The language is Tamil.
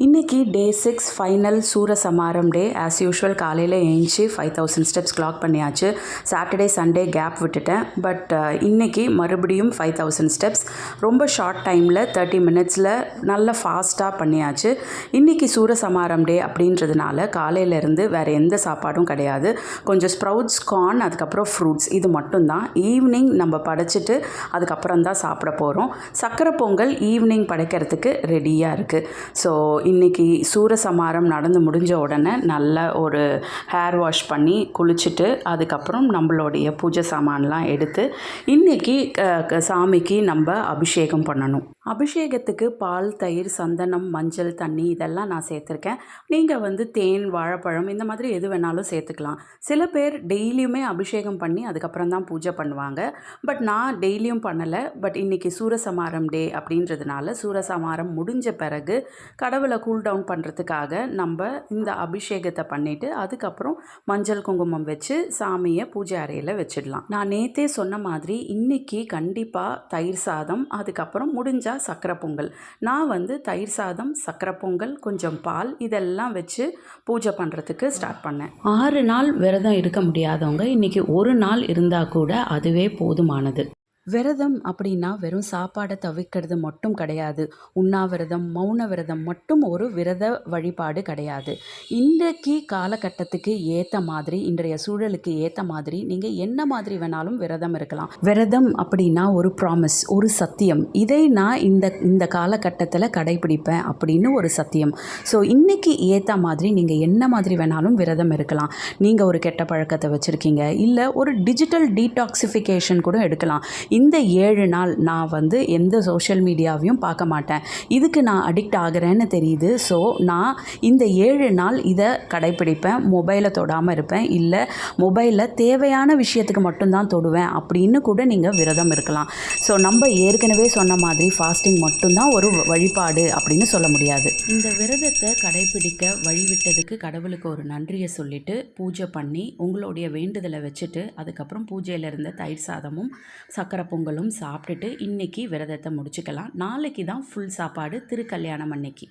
இன்றைக்கி டே 6 ஃபைனல் சூரசம்ஹாரம் டே. ஆஸ் யூஷுவல் காலையில் ஏஞ்சி 5000 ஸ்டெப்ஸ் கிளாக் பண்ணியாச்சு. சாட்டர்டே சண்டே கேப் விட்டுட்டேன். பட் இன்றைக்கி மறுபடியும் 5000 ஸ்டெப்ஸ் ரொம்ப ஷார்ட் டைமில் 30 மினிட்ஸில் நல்ல ஃபாஸ்ட்டாக பண்ணியாச்சு. இன்றைக்கி சூரசம்ஹாரம் டே அப்படின்றதுனால காலையிலேருந்து வேறு எந்த சாப்பாடும் கிடையாது. கொஞ்சம் ஸ்ப்ரவுட்ஸ், கார்ன், அதுக்கப்புறம் ஃப்ரூட்ஸ், இது மட்டும்தான். ஈவினிங் நம்ம படைச்சிட்டு அதுக்கப்புறம் தான் சாப்பிட போகிறோம். சக்கரை பொங்கல் ஈவினிங் படைக்கிறதுக்கு ரெடியாக இருக்குது. ஸோ இன்றைக்கி சூரசம்ஹாரம் நடந்து முடிஞ்ச உடனே நல்ல ஒரு ஹேர் வாஷ் பண்ணி குளிச்சுட்டு அதுக்கப்புறம் நம்மளுடைய பூஜை சாமான்லாம் எடுத்து இன்றைக்கி சாமிக்கு நம்ம அபிஷேகம் பண்ணணும். அபிஷேகத்துக்கு பால், தயிர், சந்தனம், மஞ்சள், தண்ணி இதெல்லாம் நான் சேர்த்துருக்கேன். நீங்கள் தேன், வாழைப்பழம் இந்த மாதிரி எது வேணாலும் சேர்த்துக்கலாம். சில பேர் டெய்லியுமே அபிஷேகம் பண்ணி அதுக்கப்புறம் தான் பூஜை பண்ணுவாங்க. பட் நான் டெய்லியும் பண்ணலை. பட் இன்றைக்கி சூரசம்ஹாரம் டே அப்படின்றதுனால சூரசம்ஹாரம் முடிஞ்ச பிறகு கடவுளை கூல் டவுன் பண்ணுறதுக்காக நம்ம இந்த அபிஷேகத்தை பண்ணிவிட்டு அதுக்கப்புறம் மஞ்சள் குங்குமம் வச்சு சாமியை பூஜை அறையில் வச்சிடலாம். நான் நேற்றே சொன்ன மாதிரி இன்றைக்கி கண்டிப்பாக தயிர் சாதம், அதுக்கப்புறம் முடிஞ்சால் சக்கரை பொங்கல். நான் தயிர் சாதம், சக்கரை பொங்கல், கொஞ்சம் பால் இதெல்லாம் வச்சு பூஜை பண்ணுறதுக்கு ஸ்டார்ட் பண்ணேன். 6 நாள் விரதம் இருக்க முடியாதவங்க இன்றைக்கி ஒரு நாள் இருந்தால் கூட அதுவே போதுமானது. விரதம் அப்படின்னா வெறும் சாப்பாடை தவிர்க்கிறது மட்டும் கிடையாது. உண்ணாவிரதம், மௌன விரதம் மட்டும் ஒரு விரத வழிபாடு கிடையாது. இன்றைக்கு காலகட்டத்துக்கு ஏற்ற மாதிரி, இன்றைய சூழலுக்கு ஏற்ற மாதிரி நீங்கள் என்ன மாதிரி வேணாலும் விரதம் இருக்கலாம். விரதம் அப்படின்னா ஒரு ப்ராமிஸ், ஒரு சத்தியம். இதை நான் இந்த காலகட்டத்தில் கடைபிடிப்பேன் அப்படின்னு ஒரு சத்தியம். ஸோ இன்றைக்கி ஏற்ற மாதிரி நீங்கள் என்ன மாதிரி வேணாலும் விரதம் இருக்கலாம். நீங்கள் ஒரு கெட்ட பழக்கத்தை வச்சுருக்கீங்க, இல்லை ஒரு டிஜிட்டல் டீடாக்சிஃபிகேஷன் கூட எடுக்கலாம். இந்த 7 நாள் நான் எந்த சோஷியல் மீடியாவையும் பார்க்க மாட்டேன். இதுக்கு நான் அடிக்ட் ஆகிறேன்னு தெரியுது. ஸோ நான் இந்த 7 நாள் இதை கடைப்பிடிப்பேன். மொபைலை தொடாமல் இருப்பேன், இல்லை மொபைலில் தேவையான விஷயத்துக்கு மட்டும்தான் தொடுவேன் அப்படின்னு கூட நீங்கள் விரதம் இருக்கலாம். ஸோ நம்ம ஏற்கனவே சொன்ன மாதிரி ஃபாஸ்டிங் மட்டும்தான் ஒரு வழிபாடு அப்படின்னு சொல்ல முடியாது. இந்த விரதத்தை கடைப்பிடிக்க வழிவிட்டதுக்கு கடவுளுக்கு ஒரு நன்றியை சொல்லிவிட்டு பூஜை பண்ணி உங்களுடைய வேண்டுதலை வச்சுட்டு அதுக்கப்புறம் பூஜையில் இருந்த தயிர் சாதமும் சக்கரை பொங்கலும் சாப்பிட்டுட்டு இன்றைக்கி விரதத்தை முடிச்சுக்கலாம். நாளைக்கு தான் ஃபுல் சாப்பாடு, திருக்கல்யாணம் அன்னைக்கு.